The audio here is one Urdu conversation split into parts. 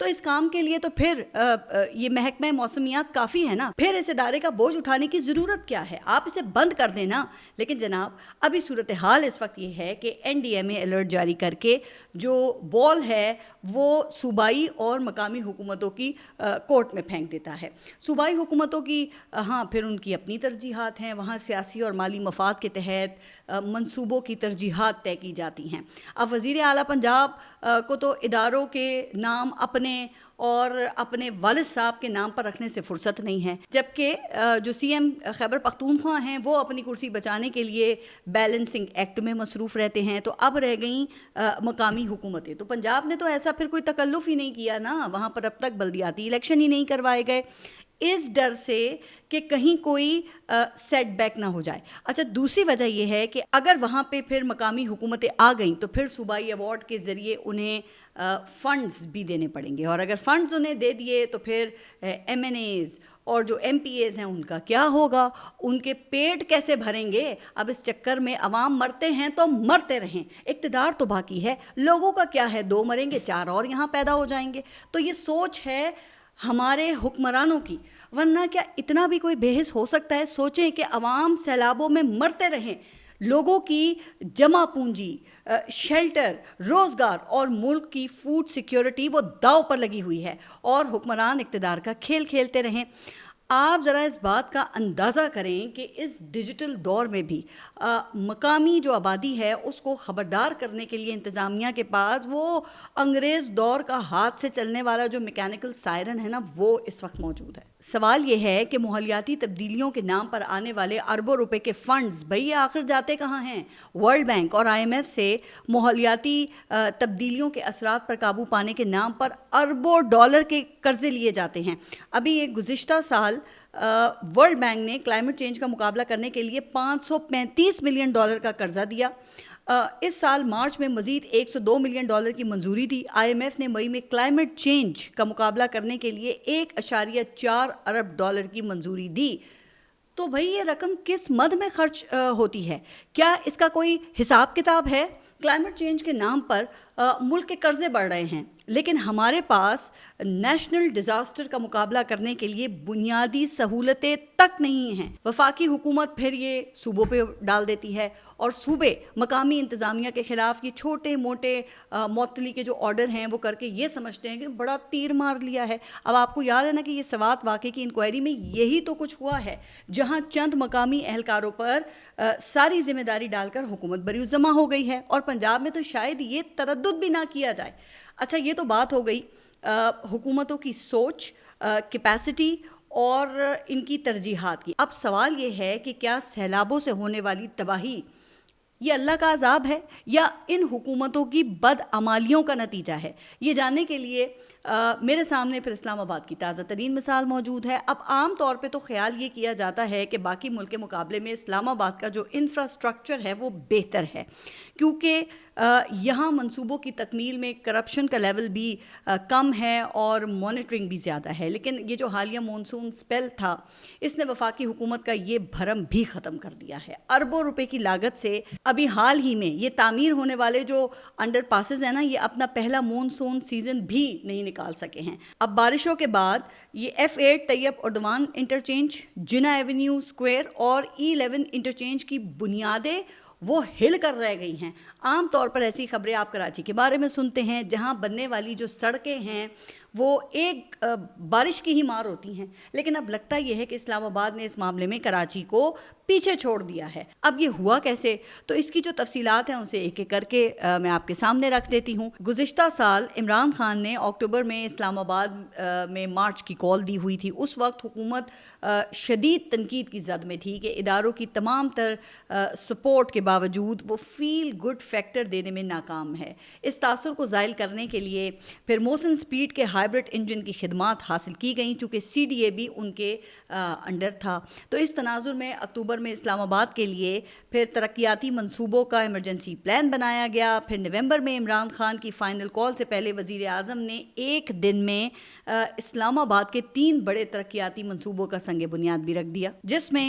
تو اس کام کے لیے تو پھر یہ محکمہ موسمیات کافی ہے نا, پھر اس ادارے کا بوجھ اٹھانے کی ضرورت کیا ہے, آپ اسے بند کر دینا. لیکن جناب ابھی صورتحال اس وقت یہ ہے کہ NDMA الرٹ جاری کر کے جو بال ہے وہ صوبائی اور مقامی حکومتوں کی کورٹ میں پھینک دیتا ہے. صوبائی حکومتوں کی ہاں پھر ان کی اپنی ترجیحات ہیں, وہاں سیاسی اور مالی مفاد کے تحت منصوبوں کی ترجیحات طے کی جاتی ہیں. اب وزیر اعلیٰ پنجاب کو تو اداروں کے نام اپنے اور اپنے والد صاحب کے نام پر رکھنے سے فرصت نہیں ہے, جبکہ جو CM خیبر پختونخوا ہیں وہ اپنی کرسی بچانے کے لیے بیلنسنگ ایکٹ میں مصروف رہتے ہیں. تو اب رہ گئیں مقامی حکومتیں. تو پنجاب نے تو ایسا پھر کوئی تکلف ہی نہیں کیا نا, وہاں پر اب تک بلدیاتی الیکشن ہی نہیں کروائے گئے, اس ڈر سے کہ کہیں کوئی سیٹ بیک نہ ہو جائے. اچھا, دوسری وجہ یہ ہے کہ اگر وہاں پہ پھر مقامی حکومتیں آ گئیں تو پھر صوبائی ایوارڈ کے ذریعے انہیں فنڈز بھی دینے پڑیں گے, اور اگر فنڈز انہیں دے دیے تو پھر MNAs اور جو MPAs ہیں ان کا کیا ہوگا, ان کے پیٹ کیسے بھریں گے. اب اس چکر میں عوام مرتے ہیں تو مرتے رہیں, اقتدار تو باقی ہے, لوگوں کا کیا ہے, 2 مریں گے 4 اور یہاں پیدا ہو جائیں گے. تو یہ سوچ ہے ہمارے حکمرانوں کی, ورنہ کیا اتنا بھی کوئی بے حس ہو سکتا ہے. سوچیں کہ عوام سیلابوں میں مرتے رہیں, لوگوں کی جمع پونجی, شیلٹر, روزگار اور ملک کی فوڈ سیکیورٹی وہ داؤ پر لگی ہوئی ہے, اور حکمران اقتدار کا کھیل کھیلتے رہیں. آپ ذرا اس بات کا اندازہ کریں کہ اس ڈیجیٹل دور میں بھی مقامی جو آبادی ہے اس کو خبردار کرنے کے لیے انتظامیہ کے پاس وہ انگریز دور کا ہاتھ سے چلنے والا جو میکینیکل سائرن ہے نا, وہ اس وقت موجود ہے. سوال یہ ہے کہ ماحولیاتی تبدیلیوں کے نام پر آنے والے اربوں روپے کے فنڈز بھئی آخر جاتے کہاں ہیں؟ ورلڈ بینک اور IMF سے ماحولیاتی تبدیلیوں کے اثرات پر قابو پانے کے نام پر اربوں ڈالر کے قرضے لیے جاتے ہیں. ابھی ایک گزشتہ سال ورلڈ بینک نے کلائمیٹ چینج کا مقابلہ کرنے کے لیے $535 ملین کا قرضہ دیا. اس سال مارچ میں مزید $102 ملین کی منظوری دی. IMF نے مئی میں کلائمیٹ چینج کا مقابلہ کرنے کے لیے $1.4 ارب کی منظوری دی. تو بھئی یہ رقم کس مد میں خرچ ہوتی ہے؟ کیا اس کا کوئی حساب کتاب ہے؟ کلائمیٹ چینج کے نام پر ملک کے قرضے بڑھ رہے ہیں, لیکن ہمارے پاس نیشنل ڈیزاسٹر کا مقابلہ کرنے کے لیے بنیادی سہولتیں تک نہیں ہیں. وفاقی حکومت پھر یہ صوبوں پہ ڈال دیتی ہے, اور صوبے مقامی انتظامیہ کے خلاف یہ چھوٹے موٹے معطلی کے جو آرڈر ہیں وہ کر کے یہ سمجھتے ہیں کہ بڑا تیر مار لیا ہے. اب آپ کو یاد ہے نا کہ یہ سوات واقعے کی انکوائری میں یہی تو کچھ ہوا ہے, جہاں چند مقامی اہلکاروں پر ساری ذمہ داری ڈال کر حکومت بریوت جمع ہو گئی ہے, اور پنجاب میں تو شاید یہ تردد بھی نہ کیا جائے. اچھا, یہ تو بات ہو گئی حکومتوں کی سوچ, کیپیسٹی اور ان کی ترجیحات کی. اب سوال یہ ہے کہ کیا سیلابوں سے ہونے والی تباہی یہ اللہ کا عذاب ہے یا ان حکومتوں کی بدعمالیوں کا نتیجہ ہے؟ یہ جاننے کے لیے میرے سامنے پھر اسلام آباد کی تازہ ترین مثال موجود ہے. اب عام طور پہ تو خیال یہ کیا جاتا ہے کہ باقی ملک کے مقابلے میں اسلام آباد کا جو انفراسٹرکچر ہے وہ بہتر ہے, کیونکہ یہاں منصوبوں کی تکمیل میں کرپشن کا لیول بھی کم ہے اور مانیٹرنگ بھی زیادہ ہے. لیکن یہ جو حالیہ مونسون سپیل تھا اس نے وفاقی حکومت کا یہ بھرم بھی ختم کر دیا ہے. اربوں روپے کی لاگت سے ابھی حال ہی میں یہ تعمیر ہونے والے جو انڈر پاسز ہیں نا, یہ اپنا پہلا مونسون سیزن بھی نہیں نکال سکے ہیں. اب بارشوں کے بعد یہ F8 طیب اردوان انٹرچینج, جنا ایونیو اسکوائر اور E11 انٹرچینج کی بنیادیں وہ ہل کر رہ گئی ہیں. عام طور پر ایسی خبریں آپ کراچی کے بارے میں سنتے ہیں جہاں بننے والی جو سڑکیں ہیں وہ ایک بارش کی ہی مار ہوتی ہیں, لیکن اب لگتا یہ ہے کہ اسلام آباد نے اس معاملے میں کراچی کو پیچھے چھوڑ دیا ہے. اب یہ ہوا کیسے؟ تو اس کی جو تفصیلات ہیں اسے ایک ایک کر کے میں آپ کے سامنے رکھ دیتی ہوں. گزشتہ سال عمران خان نے اکتوبر میں اسلام آباد میں مارچ کی کال دی ہوئی تھی. اس وقت حکومت شدید تنقید کی زد میں تھی کہ اداروں کی تمام تر سپورٹ کے باوجود وہ فیل گڈ فیکٹر دینے میں ناکام ہے. اس تاثر کو زائل کرنے کے لیے پھر موسن سپیڈ کے ہائبرڈ انجن کی خدمات حاصل کی گئیں, چونکہ CDA بھی ان کے انڈر تھا. تو اس تناظر میں اکتوبر میں اسلام آباد کے لیے پھر ترقیاتی منصوبوں کا ایمرجنسی پلان بنایا گیا. پھر نومبر میں عمران خان کی فائنل کال سے پہلے وزیر اعظم نے ایک دن میں اسلام آباد کے 3 بڑے ترقیاتی منصوبوں کا سنگ بنیاد بھی رکھ دیا, جس میں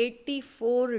84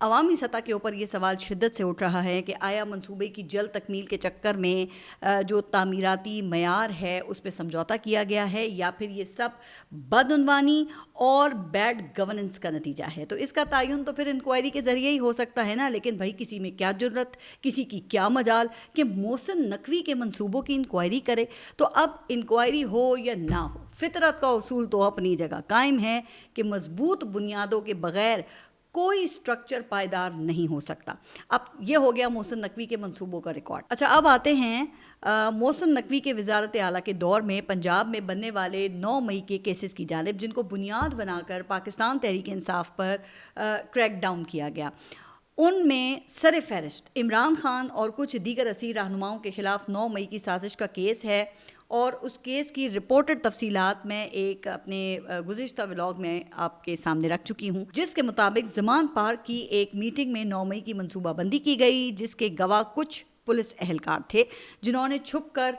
عوامی سطح کے اوپر یہ سوال شدت سے اٹھ رہا ہے کہ آیا منصوبے کی جلد تکمیل کے چکر میں جو تعمیراتی معیار ہے اس پہ سمجھوتہ کیا گیا ہے یا پھر یہ سب بدعنوانی اور بیڈ گورننس کا نتیجہ ہے. تو اس کا تعین تو پھر انکوائری کے ذریعے ہی ہو سکتا ہے نا. لیکن بھائی کسی میں کیا جرت, کسی کی کیا مجال کہ محسن نقوی کے منصوبوں کی انکوائری کرے. تو اب انکوائری ہو یا نہ ہو, فطرت کا اصول تو اپنی جگہ قائم ہے کہ مضبوط بنیادوں کے بغیر کوئی سٹرکچر پائیدار نہیں ہو سکتا. اب یہ ہو گیا محسن نقوی کے منصوبوں کا ریکارڈ. اچھا, اب آتے ہیں محسن نقوی کے وزارت اعلیٰ کے دور میں پنجاب میں بننے والے 9 مئی کے کیسز کی جانب, جن کو بنیاد بنا کر پاکستان تحریک انصاف پر کریک ڈاؤن کیا گیا. ان میں سر فہرست عمران خان اور کچھ دیگر اسیر رہنماؤں کے خلاف 9 مئی کی سازش کا کیس ہے, اور اس کیس کی رپورٹڈ تفصیلات میں ایک اپنے گزشتہ ولاگ میں آپ کے سامنے رکھ چکی ہوں, جس کے مطابق زمان پارک کی ایک میٹنگ میں 9 مئی کی منصوبہ بندی کی گئی, جس کے گواہ کچھ پولیس اہلکار تھے جنہوں نے چھپ کر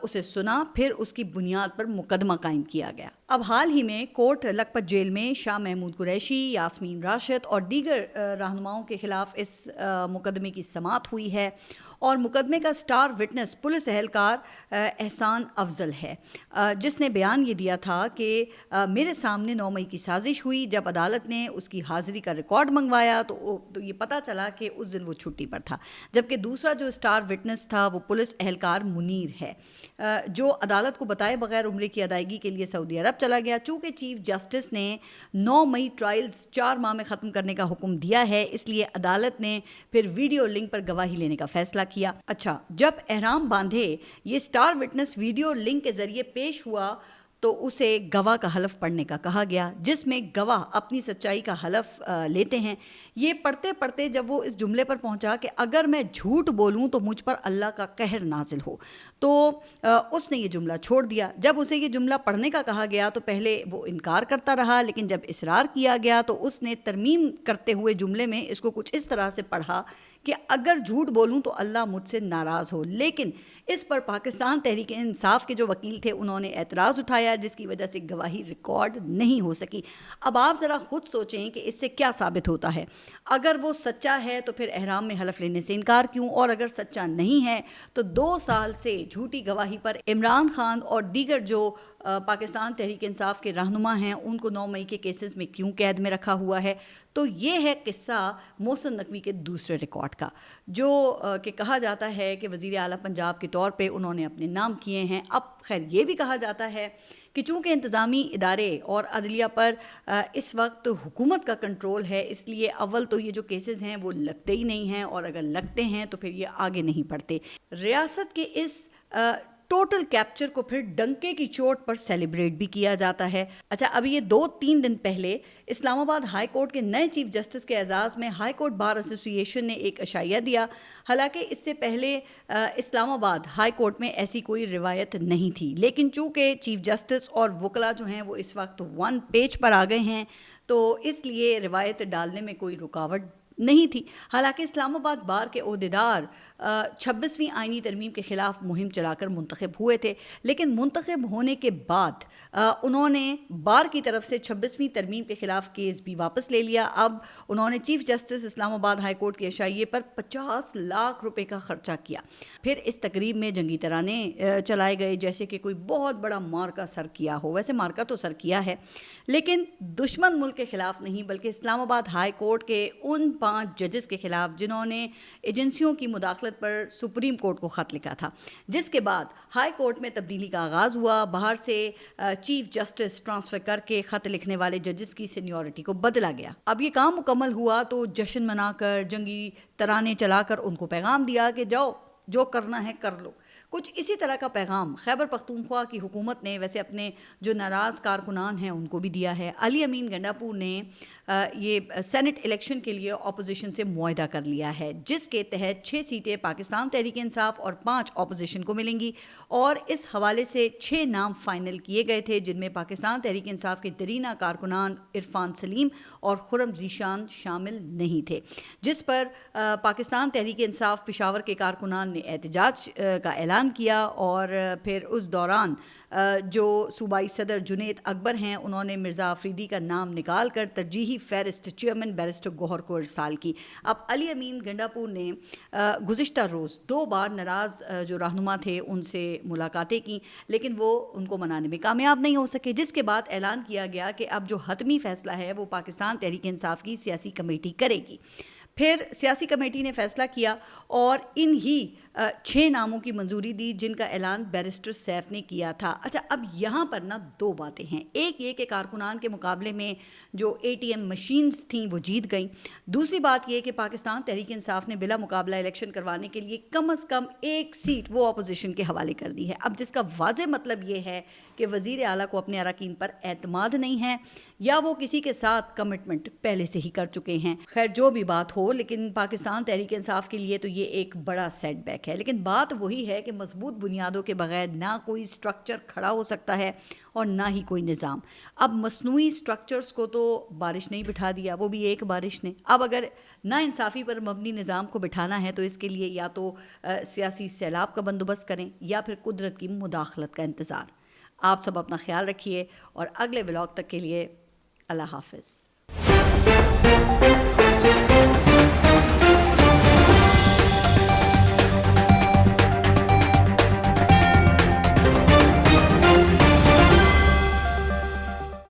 اسے سنا, پھر اس کی بنیاد پر مقدمہ قائم کیا گیا. اب حال ہی میں کوٹ لکھپت جیل میں شاہ محمود قریشی, یاسمین راشد اور دیگر رہنماؤں کے خلاف اس مقدمے کی سماعت ہوئی ہے, اور مقدمے کا سٹار وٹنس پولیس اہلکار احسان افضل ہے, جس نے بیان یہ دیا تھا کہ میرے سامنے 9 مئی کی سازش ہوئی. جب عدالت نے اس کی حاضری کا ریکارڈ منگوایا تو یہ پتہ چلا کہ اس دن وہ چھٹی پر تھا, جبکہ دوسرا جو سٹار وٹنس تھا وہ پولیس اہلکار منیر ہے, جو عدالت کو بتائے بغیر عمرے کی ادائیگی کے لیے سعودی عرب چلا گیا. چونکہ چیف جسٹس نے 9 مئی ٹرائلز 4 ماہ میں ختم کرنے کا حکم دیا ہے, اس لیے عدالت نے پھر ویڈیو لنک پر گواہی لینے کا فیصلہ کیا. اچھا, جب احرام باندھے یہ سٹار وٹنس ویڈیو لنک کے ذریعے پیش ہوا تو اسے گواہ کا حلف پڑھنے کا کہا گیا, جس میں گواہ اپنی سچائی کا حلف لیتے ہیں. یہ پڑھتے پڑھتے جب وہ اس جملے پر پہنچا کہ اگر میں جھوٹ بولوں تو مجھ پر اللہ کا قہر نازل ہو, تو اس نے یہ جملہ چھوڑ دیا. جب اسے یہ جملہ پڑھنے کا کہا گیا تو پہلے وہ انکار کرتا رہا, لیکن جب اصرار کیا گیا تو اس نے ترمیم کرتے ہوئے جملے میں اس کو کچھ اس طرح سے پڑھا کہ اگر جھوٹ بولوں تو اللہ مجھ سے ناراض ہو. لیکن اس پر پاکستان تحریک انصاف کے جو وکیل تھے انہوں نے اعتراض اٹھایا, جس کی وجہ سے گواہی ریکارڈ نہیں ہو سکی. اب آپ ذرا خود سوچیں کہ اس سے کیا ثابت ہوتا ہے. اگر وہ سچا ہے تو پھر احرام میں حلف لینے سے انکار کیوں, اور اگر سچا نہیں ہے تو 2 سال سے جھوٹی گواہی پر عمران خان اور دیگر جو پاکستان تحریک انصاف کے رہنما ہیں ان کو 9 مئی کے کیسز میں کیوں قید میں رکھا ہوا ہے. تو یہ ہے قصہ محسن نقوی کے دوسرے ریکارڈ کا, جو کہ کہا جاتا ہے کہ وزیر اعلیٰ پنجاب کے طور پہ انہوں نے اپنے نام کیے ہیں. اب خیر یہ بھی کہا جاتا ہے کہ چونکہ انتظامی ادارے اور عدلیہ پر اس وقت حکومت کا کنٹرول ہے, اس لیے اول تو یہ جو کیسز ہیں وہ لگتے ہی نہیں ہیں, اور اگر لگتے ہیں تو پھر یہ آگے نہیں بڑھتے. ریاست کے اس ٹوٹل کیپچر کو پھر ڈنکے کی چوٹ پر سیلیبریٹ بھی کیا جاتا ہے. اچھا, ابھی یہ 2-3 دن پہلے اسلام آباد ہائی کورٹ کے نئے چیف جسٹس کے اعزاز میں ہائی کورٹ بار ایسوسی ایشن نے ایک عشائیہ دیا. حالانکہ اس سے پہلے اسلام آباد ہائی کورٹ میں ایسی کوئی روایت نہیں تھی, لیکن چونکہ چیف جسٹس اور وکلا جو ہیں وہ اس وقت 1 پیج پر آ گئے ہیں تو اس لیے روایت ڈالنے میں کوئی رکاوٹ نہیں تھی. حالانکہ اسلام آباد بار کے عہدیدار 26ویں آئینی ترمیم کے خلاف مہم چلا کر منتخب ہوئے تھے, لیکن منتخب ہونے کے بعد انہوں نے بار کی طرف سے 26ویں ترمیم کے خلاف کیس بھی واپس لے لیا. اب انہوں نے چیف جسٹس اسلام آباد ہائی کورٹ کے عشائیے پر 50 لاکھ روپے کا خرچہ کیا. پھر اس تقریب میں جنگی ترانے چلائے گئے جیسے کہ کوئی بہت بڑا مارکا سر کیا ہو. ویسے مارکا تو سر کیا ہے, لیکن دشمن ملک کے خلاف نہیں, بلکہ اسلام آباد ہائی کورٹ کے ان 5 ججز کے خلاف جنہوں نے ایجنسیوں کی مداخلت پر سپریم کورٹ کو خط لکھا تھا, جس کے بعد ہائی کورٹ میں تبدیلی کا آغاز ہوا. باہر سے چیف جسٹس ٹرانسفر کر کے خط لکھنے والے ججز کی سینیورٹی کو بدلا گیا. اب یہ کام مکمل ہوا تو جشن منا کر, جنگی ترانے چلا کر ان کو پیغام دیا کہ جاؤ جو کرنا ہے کر لو. کچھ اسی طرح کا پیغام خیبر پختونخوا کی حکومت نے ویسے اپنے جو ناراض کارکنان ہیں ان کو بھی دیا ہے. علی امین گنڈاپور نے یہ سینٹ الیکشن کے لیے اپوزیشن سے معاہدہ کر لیا ہے, جس کے تحت 6 سیٹیں پاکستان تحریک انصاف اور 5 اپوزیشن کو ملیں گی, اور اس حوالے سے 6 نام فائنل کیے گئے تھے, جن میں پاکستان تحریک انصاف کے دیرینہ کارکنان عرفان سلیم اور خرم ذیشان شامل نہیں تھے, جس پر پاکستان تحریک انصاف پشاور کے کارکنان نے احتجاج کا اعلان اعلان کیا اور پھر اس دوران جو صوبائی صدر جنید اکبر ہیں انہوں نے مرزا آفریدی کا نام نکال کر ترجیحی فہرست چیئرمین بیرسٹر گوہر کو ارسال کی. اب علی امین گنڈاپور نے گزشتہ روز 2 بار ناراض جو رہنما تھے ان سے ملاقاتیں کی لیکن وہ ان کو منانے میں کامیاب نہیں ہو سکے, جس کے بعد اعلان کیا گیا کہ اب جو حتمی فیصلہ ہے وہ پاکستان تحریک انصاف کی سیاسی کمیٹی کرے گی. پھر سیاسی کمیٹی نے فیصلہ کیا اور انہی 6 ناموں کی منظوری دی جن کا اعلان بیرسٹر سیف نے کیا تھا. اچھا, اب یہاں پر نا 2 باتیں ہیں. ایک یہ کہ کارکنان کے مقابلے میں جو ATM مشینز تھیں وہ جیت گئیں. دوسری بات یہ کہ پاکستان تحریک انصاف نے بلا مقابلہ الیکشن کروانے کے لیے کم از کم 1 سیٹ وہ اپوزیشن کے حوالے کر دی ہے. اب جس کا واضح مطلب یہ ہے کہ وزیر اعلیٰ کو اپنے اراکین پر اعتماد نہیں ہے یا وہ کسی کے ساتھ کمٹمنٹ پہلے سے ہی کر چکے ہیں. خیر جو بھی بات ہو, لیکن پاکستان تحریک انصاف کے لیے تو یہ ایک بڑا سیٹ بیک ہے. لیکن بات وہی ہے کہ مضبوط بنیادوں کے بغیر نہ کوئی سٹرکچر کھڑا ہو سکتا ہے اور نہ ہی کوئی نظام. اب مصنوعی سٹرکچرز کو تو بارش نے ہی بٹھا دیا, وہ بھی ایک بارش نے. اب اگر نا انصافی پر مبنی نظام کو بٹھانا ہے تو اس کے لیے یا تو سیاسی سیلاب کا بندوبست کریں یا پھر قدرت کی مداخلت کا انتظار. آپ سب اپنا خیال رکھیے اور اگلے ولاگ تک کے لیے اللہ حافظ.